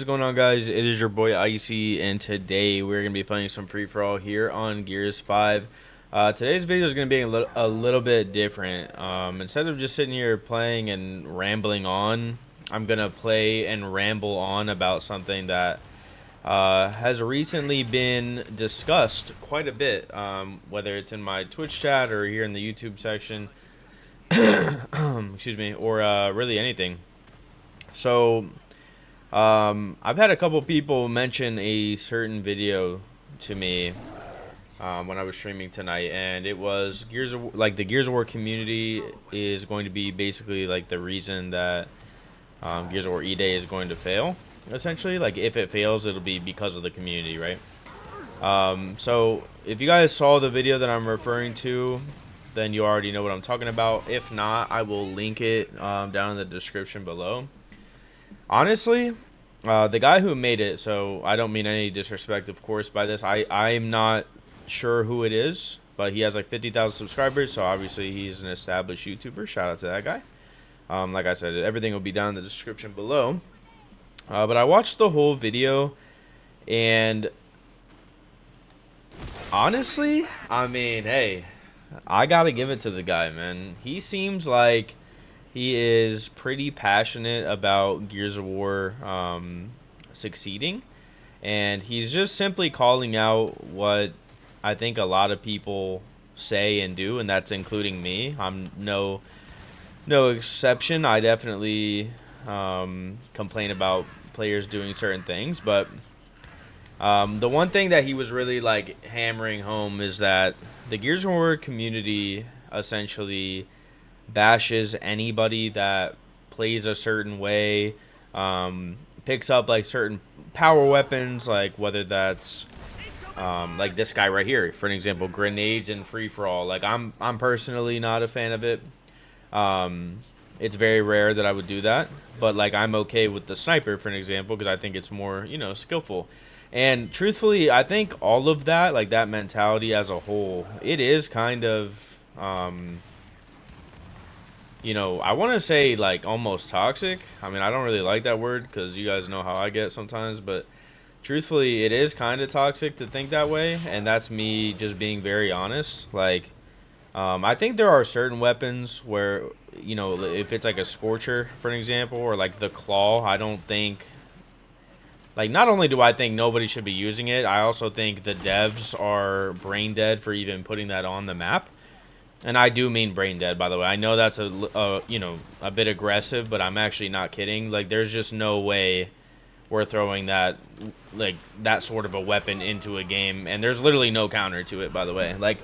going on, guys? It is your boy Icy, and today we're going to be playing some free-for-all here on Gears 5. Today's video is going to be a little bit different. Instead of just sitting here playing and rambling on, I'm going to play and ramble on about something that has recently been discussed quite a bit, whether it's in my Twitch chat or here in the YouTube section, excuse me, or really anything. So I've had a couple people mention a certain video to me when I was streaming tonight, and it was the Gears of War community is going to be basically like the reason that Gears of War E-Day is going to fail. Essentially, like if it fails, it'll be because of the community, right? So if you guys saw the video that I'm referring to, then you already know what I'm talking about. If not, I will link it down in the description below. Honestly, the guy who made it, so I don't mean any disrespect, of course, by this. I'm not sure who it is, but he has like 50,000 subscribers, so obviously he's an established YouTuber. Shout out to that guy. Like I said, everything will be down in the description below. But I watched the whole video, and honestly, I mean, hey, I gotta give it to the guy, man. He seems like he is pretty passionate about Gears of War succeeding, and he's just simply calling out what I think a lot of people say and do, and that's including me. I'm no exception. I definitely complain about players doing certain things, but the one thing that he was really like hammering home is that the Gears of War community essentially bashes anybody that plays a certain way, picks up like certain power weapons, like whether that's like this guy right here, for an example, grenades and free-for-all. Like I'm personally not a fan of it. It's very rare that I would do that, but like I'm okay with the sniper, for an example, because I think it's more, you know, skillful. And truthfully, I think all of that, like that mentality as a whole, it is kind of you know, I want to say like almost toxic. I mean, I don't really like that word because you guys know how I get sometimes, but truthfully, it is kind of toxic to think that way, and that's me just being very honest. Like, I think there are certain weapons where, you know, if it's like a Scorcher, for an example, or like the Claw, I don't think, like, not only do I think nobody should be using it, I also think the devs are brain dead for even putting that on the map. And I do mean brain dead, by the way. I know that's you know, a bit aggressive, but I'm actually not kidding. Like, there's just no way we're throwing that, like, that sort of a weapon into a game. And there's literally no counter to it, by the way. Like,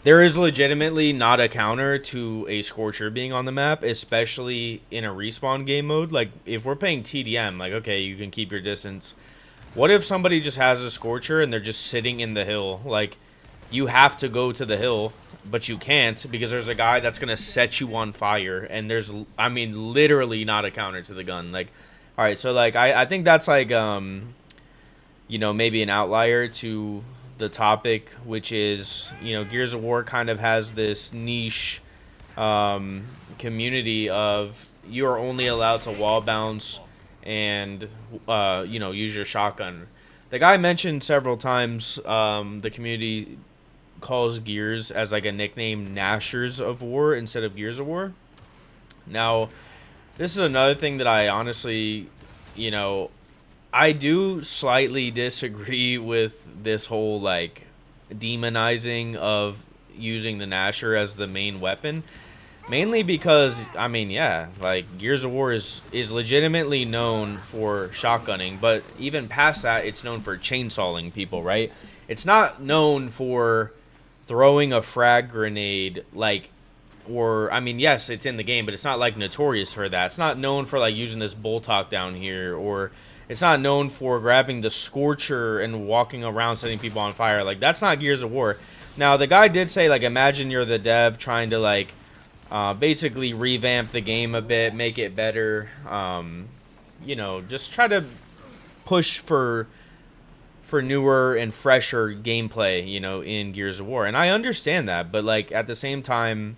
there is legitimately not a counter to a Scorcher being on the map, especially in a respawn game mode. Like, if we're playing TDM, like, okay, you can keep your distance. What if somebody just has a Scorcher and they're just sitting in the hill? Like, you have to go to the hill, but you can't because there's a guy that's going to set you on fire. And there's, I mean, literally not a counter to the gun. Like, all right, so, like, I think that's, like, you know, maybe an outlier to the topic, which is, you know, Gears of War kind of has this niche community of you are only allowed to wall bounce and, you know, use your shotgun. The guy mentioned several times the community calls Gears as like a nickname Gnashers of War instead of Gears of War. Now, this is another thing that I honestly, you know, I do slightly disagree with this whole like demonizing of using the Gnasher as the main weapon. Mainly because, I mean, yeah, like Gears of War is legitimately known for shotgunning, but even past that, it's known for chainsawing people, right? It's not known for throwing a frag grenade, like, or, I mean, yes, it's in the game, but it's not, like, notorious for that. It's not known for, like, using this Bulltalk down here, or it's not known for grabbing the Scorcher and walking around setting people on fire. Like, that's not Gears of War. Now, the guy did say, like, imagine you're the dev trying to, like, basically revamp the game a bit, make it better, you know, just try to push for newer and fresher gameplay, you know, in Gears of War. And I understand that, but like at the same time,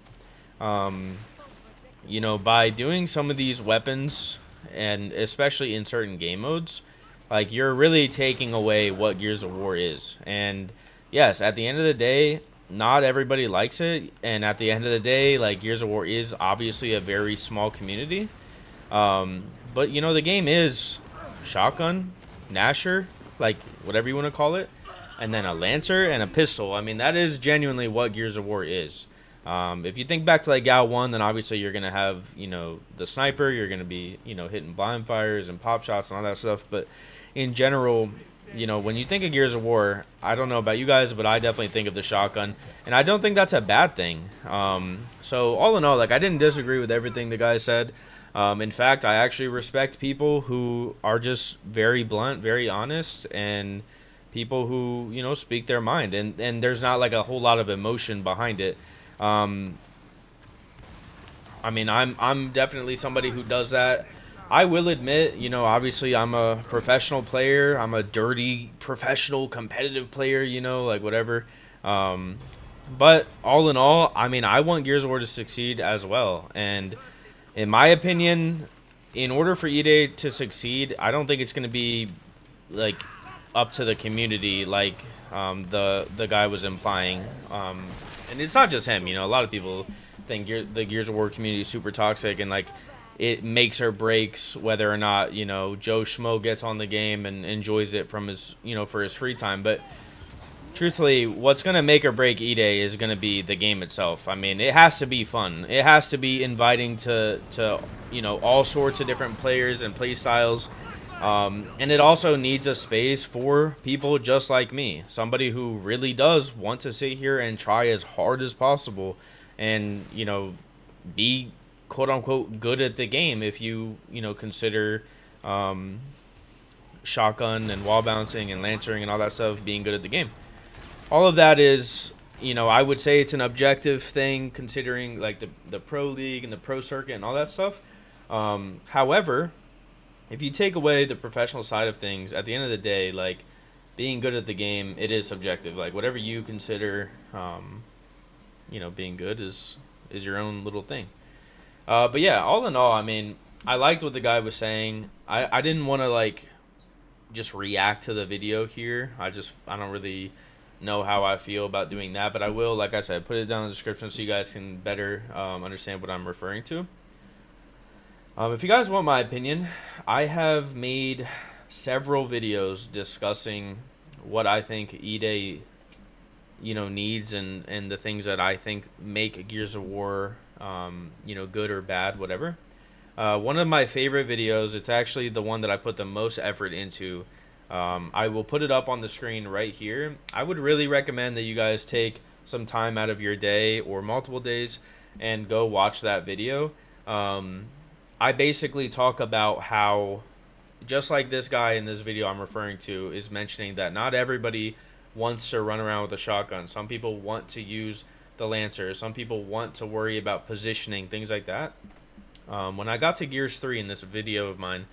you know, by doing some of these weapons and especially in certain game modes, like you're really taking away what Gears of War is. And yes, at the end of the day, not everybody likes it, and at the end of the day, like Gears of War is obviously a very small community. Um, but you know the game is shotgun, Nasher, like whatever you want to call it, and then a Lancer and a pistol. I mean that is genuinely what Gears of War is. If you think back to like Gal 1, then obviously you're gonna have, you know, the sniper. You're gonna be, you know, hitting blind fires and pop shots and all that stuff. But in general, you know, when you think of Gears of War, I don't know about you guys, but I definitely think of the shotgun, and I don't think that's a bad thing. So all in all, like I didn't disagree with everything the guy said. In fact, I actually respect people who are just very blunt, very honest, and people who, you know, speak their mind, and there's not like a whole lot of emotion behind it. Um, I mean, I'm definitely somebody who does that. I will admit, you know, obviously I'm a professional player. I'm a dirty professional competitive player, you know, like whatever. Um, but all in all, I mean, I want Gears of War to succeed as well. And in my opinion, in order for EA to succeed, I don't think it's going to be like up to the community, like the guy was implying. And it's not just him, you know. A lot of people think the Gears of War community is super toxic, and like it makes or breaks whether or not, you know, Joe Schmo gets on the game and enjoys it from his, you know, for his free time. But truthfully, what's going to make or break E-Day is going to be the game itself. I mean, it has to be fun. It has to be inviting to you know, all sorts of different players and play styles. And it also needs a space for people just like me. Somebody who really does want to sit here and try as hard as possible and, you know, be quote-unquote good at the game if you know, consider shotgun and wall bouncing and lancering and all that stuff being good at the game. All of that is, you know, I would say it's an objective thing considering like the pro league and the pro circuit and all that stuff. However, if you take away the professional side of things, at the end of the day, like being good at the game, it is subjective. Like whatever you consider, you know, being good is your own little thing. But yeah, all in all, I mean, I liked what the guy was saying. I didn't want to like just react to the video here. I don't really know how I feel about doing that, but I will, like I said, put it down in the description so you guys can better understand what I'm referring to. If you guys want my opinion, I have made several videos discussing what I think E-Day, you know, needs and the things that I think make Gears of War, you know, good or bad, whatever. One of my favorite videos, it's actually the one that I put the most effort into. I will put it up on the screen right here. I would really recommend that you guys take some time out of your day or multiple days and go watch that video. I basically talk about how, just like this guy in this video I'm referring to is mentioning, that not everybody wants to run around with a shotgun. Some people want to use the Lancer. Some people want to worry about positioning, things like that. When I got to Gears 3 in this video of mine,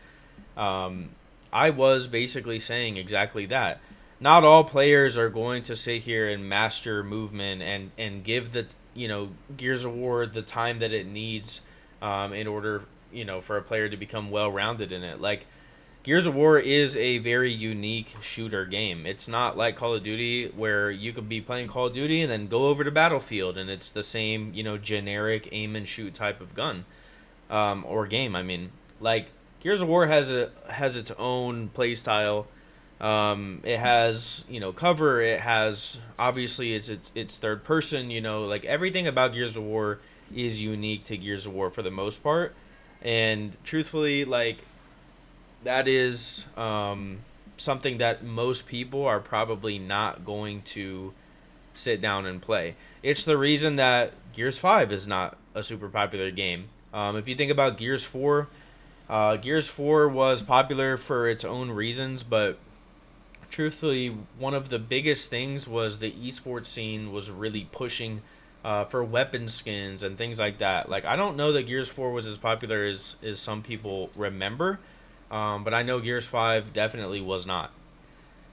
I was basically saying exactly that. Not all players are going to sit here and master movement and give the, you know, Gears of War the time that it needs in order, you know, for a player to become well-rounded in it. Like, Gears of War is a very unique shooter game. It's not like Call of Duty where you could be playing Call of Duty and then go over to Battlefield and it's the same, you know, generic aim and shoot type of gun or game. I mean, like, Gears of War has its own play style. It has, you know, cover. It has, obviously it's third person. You know, like everything about Gears of War is unique to Gears of War for the most part. And truthfully, like, that is something that most people are probably not going to sit down and play. It's the reason that Gears 5 is not a super popular game. If you think about Gears 4, Gears 4 was popular for its own reasons, but truthfully, one of the biggest things was the esports scene was really pushing for weapon skins and things like that. Like, I don't know that Gears 4 was as popular as some people remember, but I know Gears 5 definitely was not.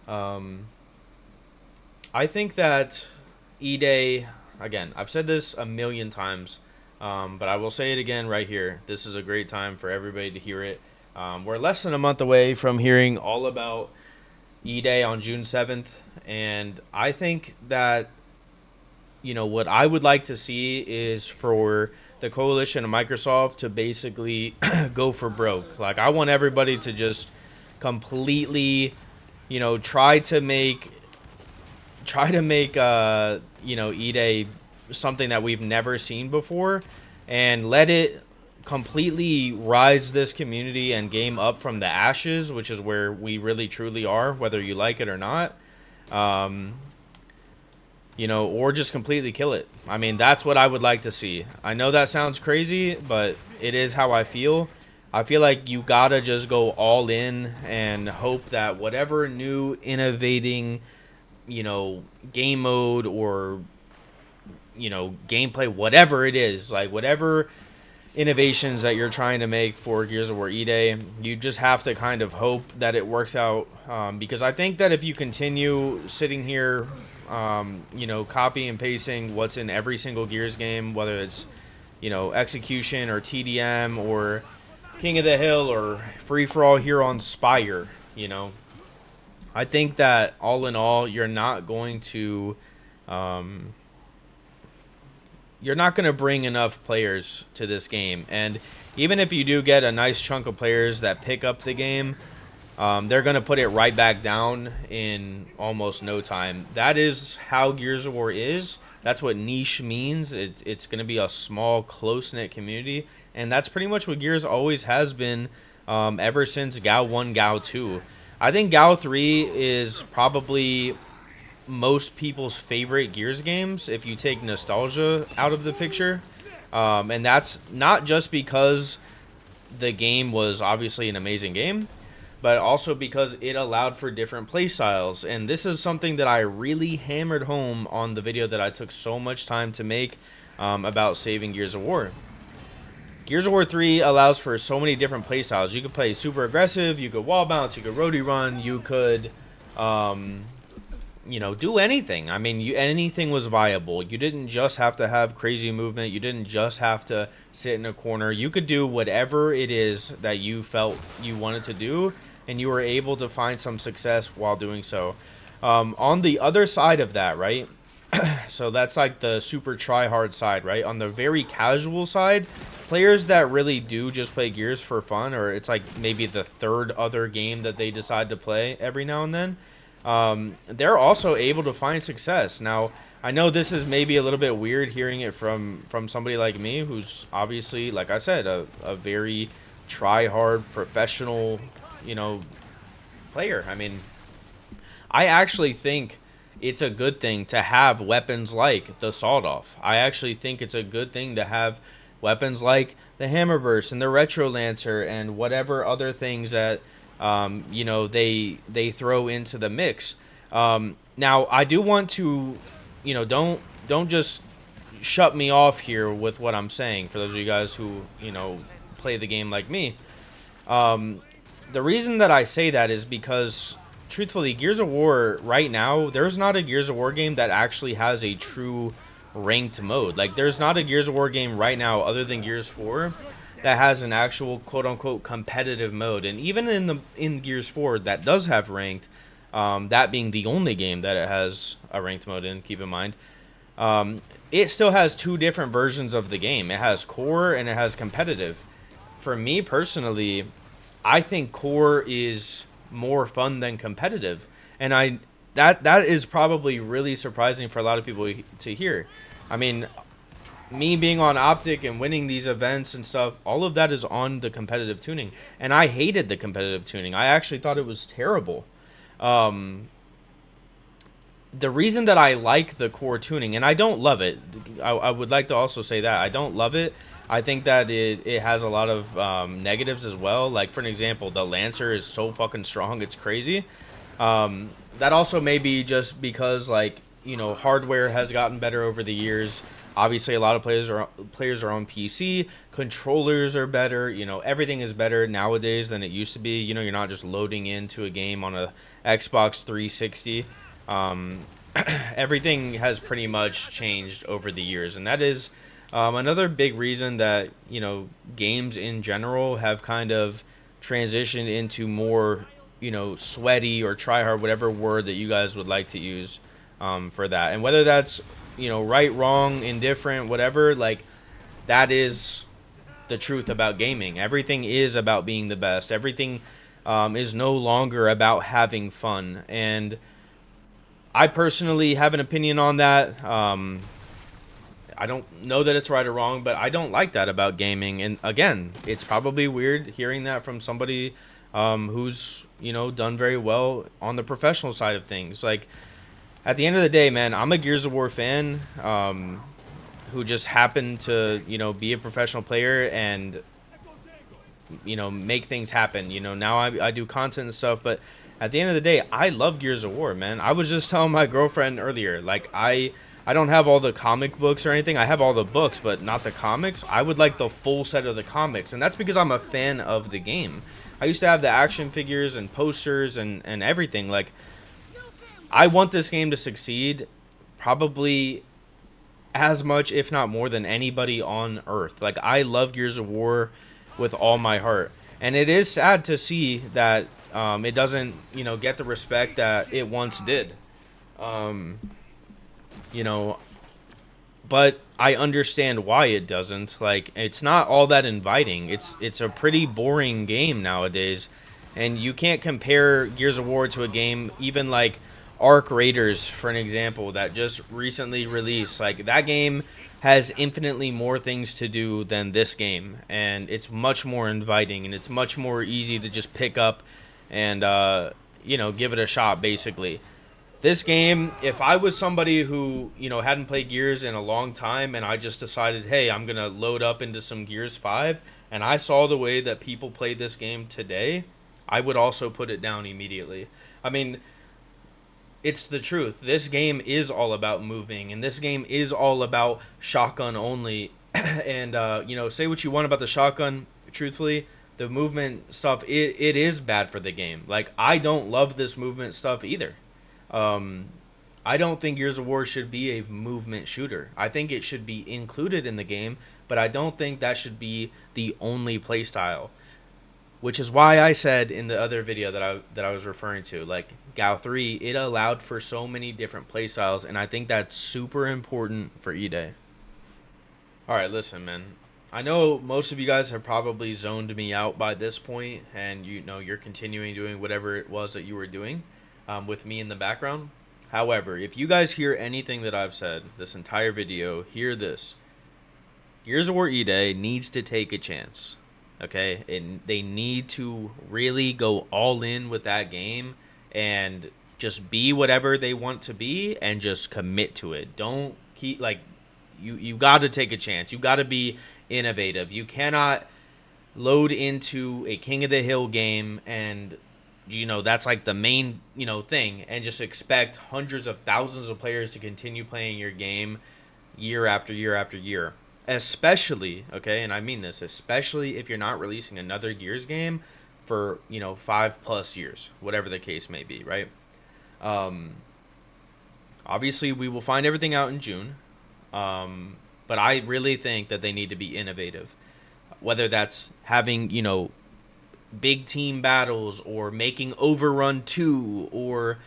I think that E-Day, again, I've said this a million times, but I will say it again right here. This is a great time for everybody to hear it. We're less than a month away from hearing all about E-Day on June 7th, and I think that, what I would like to see is for the Coalition and Microsoft to basically go for broke. Like, I want everybody to just completely, try to make E-Day something that we've never seen before, and let it completely rise this community and game up from the ashes, which is where we really truly are, whether you like it or not. Or just completely kill it. I mean, that's what I would like to see. I know that sounds crazy, but it is how I feel. I feel like you gotta just go all in and hope that whatever new innovating, game mode or, gameplay, whatever it is, like whatever innovations that you're trying to make for Gears of War E-Day, you just have to kind of hope that it works out. Because I think that if you continue sitting here, copy and pasting what's in every single Gears game, whether it's, Execution or TDM or King of the Hill or free-for-all here on Spire, I think that all in all, you're not going to bring enough players to this game. And even if you do get a nice chunk of players that pick up the game, they're going to put it right back down in almost no time. That is how Gears of War is. That's what niche means. It's going to be a small, close-knit community. And that's pretty much what Gears always has been ever since GAL 1, GAL 2. I think GAL 3 is probably most people's favorite Gears games if you take nostalgia out of the picture. And that's not just because the game was obviously an amazing game, but also because it allowed for different play styles. And this is something that I really hammered home on the video that I took so much time to make about saving Gears of War. Gears of War 3 allows for so many different play styles. You could play super aggressive, you could wall bounce, you could roadie run, you could, do anything. I mean, anything was viable. You didn't just have to have crazy movement. You didn't just have to sit in a corner. You could do whatever it is that you felt you wanted to do, and you were able to find some success while doing so. On the other side of that, right? So that's like the super try-hard side, right? On the very casual side, players that really do just play Gears for fun, or it's like maybe the third other game that they decide to play every now and then, they're also able to find success. Now, I know this is maybe a little bit weird hearing it from somebody like me, who's obviously, like I said, a very try-hard, professional, player. I mean, I actually think it's a good thing to have weapons like the sawed-off. I actually think it's a good thing to have weapons like the Hammerburst and the Retro Lancer and whatever other things that they throw into the mix. Now, I do want to, don't just shut me off here with what I'm saying, for those of you guys who, play the game like me. The reason that I say that is because, truthfully, Gears of War right now, there's not a Gears of War game that actually has a true ranked mode. Like, there's not a Gears of War game right now other than Gears 4 that has an actual quote-unquote competitive mode. And even in Gears 4 that does have ranked, that being the only game that it has a ranked mode in, keep in mind, it still has two different versions of the game. It has core and it has competitive. For me personally, I think core is more fun than competitive, and that is probably really surprising for a lot of people to hear. I mean, me being on Optic and winning these events and stuff, all of that is on the competitive tuning, and I hated the competitive tuning. I actually thought it was terrible. The reason that I like the core tuning, and I don't love it, I would like to also say that I don't love it. I think that it has a lot of negatives as well. Like, for an example, the Lancer is so fucking strong, it's crazy. That also may be just because, like, hardware has gotten better over the years. Obviously, a lot of players are on PC. Controllers are better. Everything is better nowadays than it used to be. You're not just loading into a game on a Xbox 360. Everything has pretty much changed over the years, and that is another big reason that games in general have kind of transitioned into more, you know, sweaty or try hard, whatever word that you guys would like to use for that. And whether that's, you know, right, wrong, indifferent, whatever, like, that is the truth about gaming. Everything is about being the best. Everything is no longer about having fun. And I personally have an opinion on that. I don't know that it's right or wrong, but I don't like that about gaming. And again, it's probably weird hearing that from somebody who's, you know, done very well on the professional side of things. Like, at the end of the day, man, I'm a Gears of War fan who just happened to, you know, be a professional player and, you know, make things happen. You know, now I do content and stuff, but at the end of the day, I love Gears of War, man. I was just telling my girlfriend earlier, like, I don't have all the comic books or anything. I have all the books, but not the comics. I would like the full set of the comics, and that's because I'm a fan of the game. I used to have the action figures and posters and everything. Like, I want this game to succeed probably as much, if not more, than anybody on Earth. Like, I love Gears of War with all my heart. And it is sad to see that it doesn't, you know, get the respect that it once did. You know, but I understand why it doesn't. Like, it's not all that inviting. It's a pretty boring game nowadays, and you can't compare Gears of War to a game even like Arc Raiders, for an example, that just recently released. Like, that game has infinitely more things to do than this game, and it's much more inviting, and it's much more easy to just pick up and you know, give it a shot, basically. This game, if I was somebody who, you know, hadn't played Gears in a long time and I just decided, hey, I'm going to load up into some Gears 5, and I saw the way that people played this game today, I would also put it down immediately. I mean, it's the truth. This game is all about moving, and this game is all about shotgun only. And, you know, say what you want about the shotgun, truthfully, the movement stuff, it is bad for the game. Like, I don't love this movement stuff either. I don't think Gears of War should be a movement shooter. I think it should be included in the game, but I don't think that should be the only playstyle. Which is why I said in the other video that I was referring to, like GAU 3, it allowed for so many different playstyles, and I think that's super important for E-Day. Alright, listen, man. I know most of you guys have probably zoned me out by this point, and you know you're continuing doing whatever it was that you were doing. With me in the background. However, if you guys hear anything that I've said this entire video, hear this. Gears of War E-Day needs to take a chance. Okay? They need to really go all in with that game and just be whatever they want to be and just commit to it. Don't keep, like, you got to take a chance. You got to be innovative. You cannot load into a King of the Hill game and, you know, that's like the main, you know, thing, and just expect hundreds of thousands of players to continue playing your game year after year after year. Especially, okay, and I mean this, especially if you're not releasing another Gears game for, you know, 5+ years, whatever the case may be, right? Obviously, we will find everything out in June, but I really think that they need to be innovative. Whether that's having, you know, big team battles, or making Overrun 2, or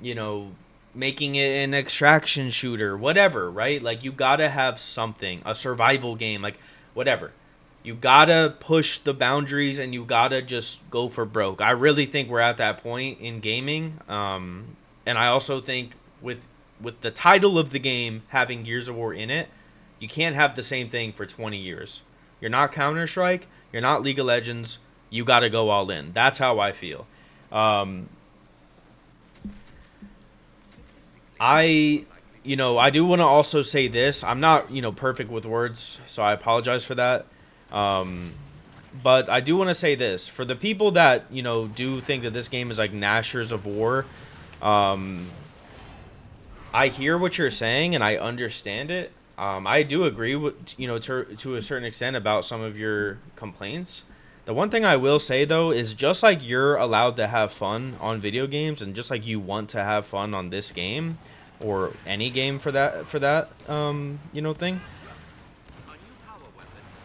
you know, making it an extraction shooter, whatever, right? Like, you gotta have something, a survival game, like, whatever. You gotta push the boundaries, and you gotta just go for broke. I really think we're at that point in gaming, and I also think with the title of the game having Gears of War in it, you can't have the same thing for 20 years. You're not Counter-Strike, you're not League of Legends, you got to go all in. That's how I feel. I do want to also say this. I'm not, you know, perfect with words, so I apologize for that. But I do want to say this. For the people that, you know, do think that this game is like Gnashers of War, I hear what you're saying, and I understand it. I do agree with, you know, to a certain extent about some of your complaints. The one thing I will say, though, is just like you're allowed to have fun on video games, and just like you want to have fun on this game, or any game for that you know, thing,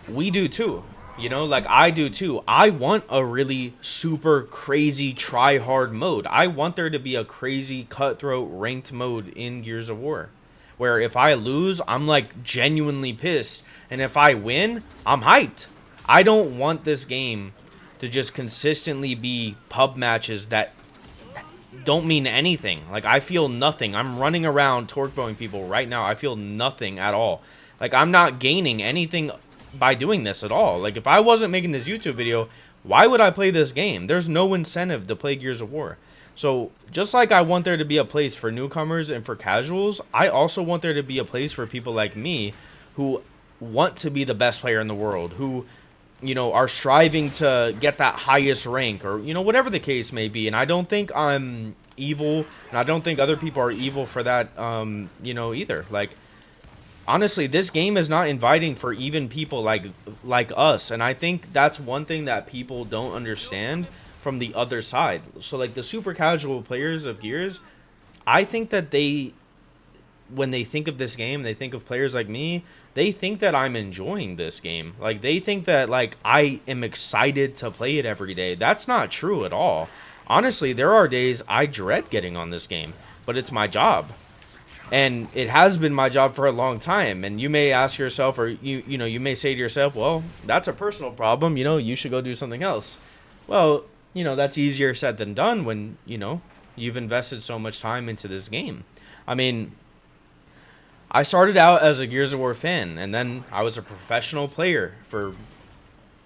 we do too. You know, like I do too. I want a really super crazy try hard mode. I want there to be a crazy cutthroat ranked mode in Gears of War, where if I lose, I'm like genuinely pissed, and if I win, I'm hyped. I don't want this game to just consistently be pub matches that don't mean anything. Like, I feel nothing. I'm running around torque bowing people right now. I feel nothing at all. Like, I'm not gaining anything by doing this at all. Like, if I wasn't making this YouTube video, why would I play this game? There's no incentive to play Gears of War. So, just like I want there to be a place for newcomers and for casuals, I also want there to be a place for people like me who want to be the best player in the world, who, you know, are striving to get that highest rank, or, you know, whatever the case may be. And I don't think I'm evil, and I don't think other people are evil for that, you know, either. Like, honestly, this game is not inviting for even people like us, and I think that's one thing that people don't understand from the other side. So, like, the super casual players of Gears, I think that they, when they think of this game, they think of players like me, they think that I'm enjoying this game. Like, they think that, like, I am excited to play it every day. That's not true at all. Honestly, there are days I dread getting on this game, but it's my job. And it has been my job for a long time. And you may ask yourself, or you know, you may say to yourself, well, that's a personal problem. You know, you should go do something else. Well, you know, that's easier said than done when, you know, you've invested so much time into this game. I mean, I started out as a Gears of War fan, and then I was a professional player for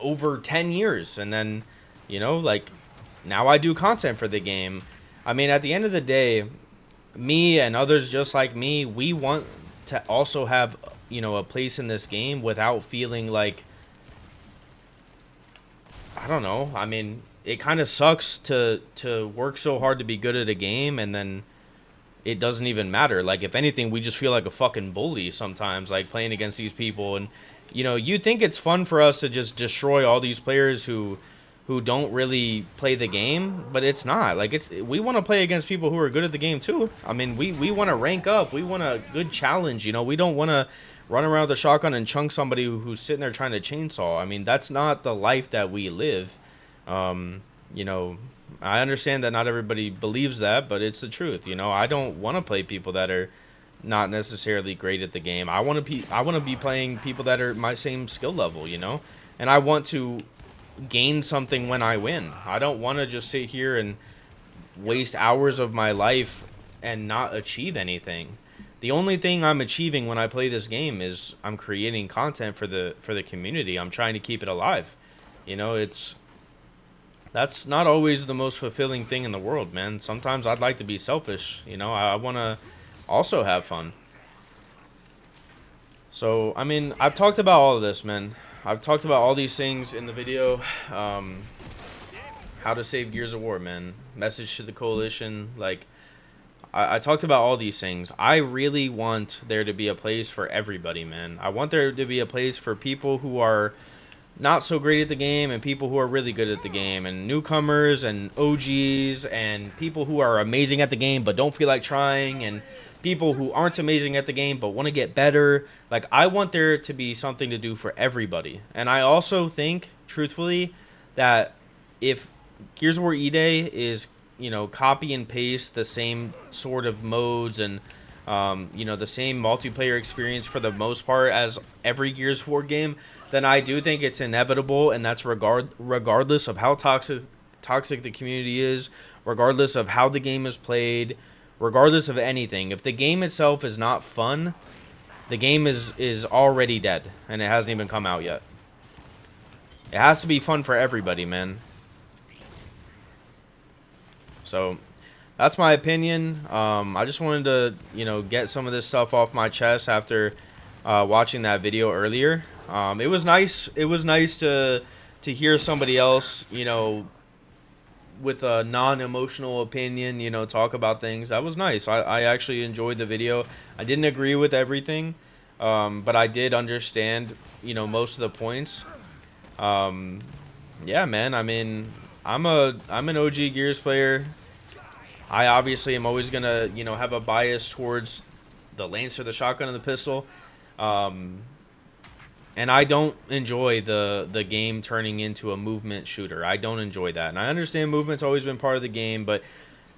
over 10 years. And then, you know, like, now I do content for the game. I mean, at the end of the day, me and others just like me, we want to also have, you know, a place in this game without feeling like, I don't know. I mean, it kind of sucks to work so hard to be good at a game, and then it doesn't even matter. Like, if anything, we just feel like a fucking bully sometimes, like, playing against these people. And, you know, you think it's fun for us to just destroy all these players who don't really play the game, but it's not. Like, we want to play against people who are good at the game too. I mean, we want to rank up. We want a good challenge, you know. We don't want to run around with a shotgun and chunk somebody who's sitting there trying to chainsaw. I mean, that's not the life that we live. You know, I understand that not everybody believes that, but it's the truth. You know, I don't want to play people that are not necessarily great at the game. I want to be playing people that are my same skill level, you know, and I want to gain something when I win. I don't want to just sit here and waste hours of my life and not achieve anything. The only thing I'm achieving when I play this game is I'm creating content for the community. I'm trying to keep it alive. You know, that's not always the most fulfilling thing in the world, man. Sometimes I'd like to be selfish. You know, I want to also have fun. So, I mean, I've talked about all of this, man. I've talked about all these things in the video. How to save Gears of War, man. Message to the coalition. Like, I talked about all these things. I really want there to be a place for everybody, man. I want there to be a place for people who are not so great at the game and people who are really good at the game, and newcomers and OGs and people who are amazing at the game but don't feel like trying, and people who aren't amazing at the game but want to get better. Like, I want there to be something to do for everybody. And I also think, truthfully, that if Gears of War E-Day is, you know, copy and paste the same sort of modes and you know, the same multiplayer experience for the most part as every Gears of War game, then I do think it's inevitable, and that's regardless of how toxic the community is, regardless of how the game is played, regardless of anything. If the game itself is not fun, the game is already dead, and it hasn't even come out yet. It has to be fun for everybody, man. So that's my opinion. I just wanted to, you know, get some of this stuff off my chest after watching that video earlier. It was nice. It was nice to hear somebody else, you know, with a non-emotional opinion, you know, talk about things. That was nice. I actually enjoyed the video. I didn't agree with everything, but I did understand, you know, most of the points. Yeah, man. I mean, I'm an OG Gears player. I obviously am always gonna, you know, have a bias towards the Lancer, the shotgun, and the pistol. And I don't enjoy the game turning into a movement shooter. I don't enjoy that. And I understand movement's always been part of the game, but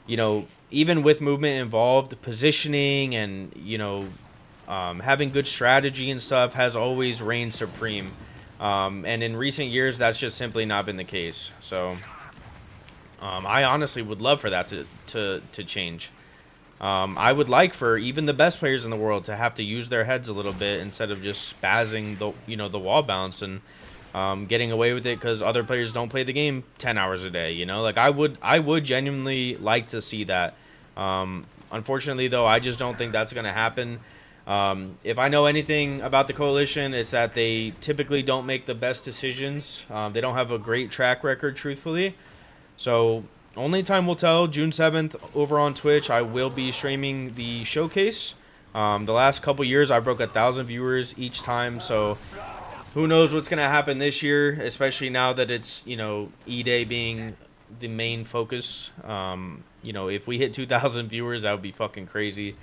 you know, even with movement involved, positioning and having good strategy and stuff has always reigned supreme. And in recent years, that's just simply not been the case. So I honestly would love for that to change. I would like for even the best players in the world to have to use their heads a little bit instead of just spazzing the wall bounce and getting away with it because other players don't play the game 10 hours a day. Like I would genuinely like to see that. Unfortunately, though, I just don't think that's going to happen. If I know anything about the Coalition, it's that they typically don't make the best decisions. They don't have a great track record, truthfully. So only time will tell. June 7th over on Twitch, I will be streaming the showcase. The last couple years, I broke 1,000 viewers each time. So who knows what's going to happen this year, especially now that it's, E-Day being the main focus. If we hit 2,000 viewers, that would be fucking crazy.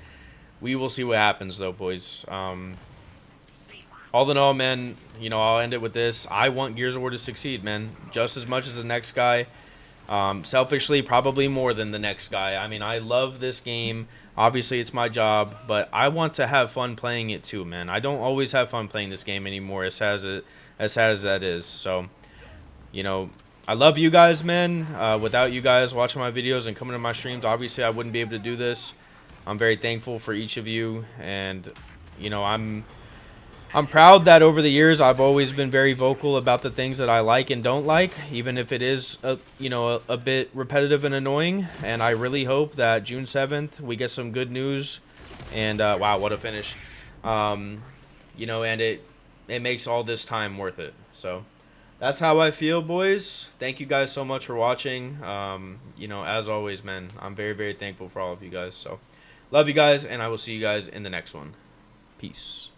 We will see what happens, though, boys. All in all, man, I'll end it with this. I want Gears of War to succeed, man, just as much as the next guy. Selfishly, probably more than the next guy. I mean, I love this game. Obviously, it's my job, but I want to have fun playing it too, man. I don't always have fun playing this game anymore, as sad as that is. So, I love you guys, man. Without you guys watching my videos and coming to my streams, obviously, I wouldn't be able to do this. I'm very thankful for each of you, and I'm proud that over the years I've always been very vocal about the things that I like and don't like, even if it is a bit repetitive and annoying. And I really hope that June 7th we get some good news. And wow, what a finish! And it makes all this time worth it. So that's how I feel, boys. Thank you guys so much for watching. As always, man, I'm very, very thankful for all of you guys. So love you guys, and I will see you guys in the next one. Peace.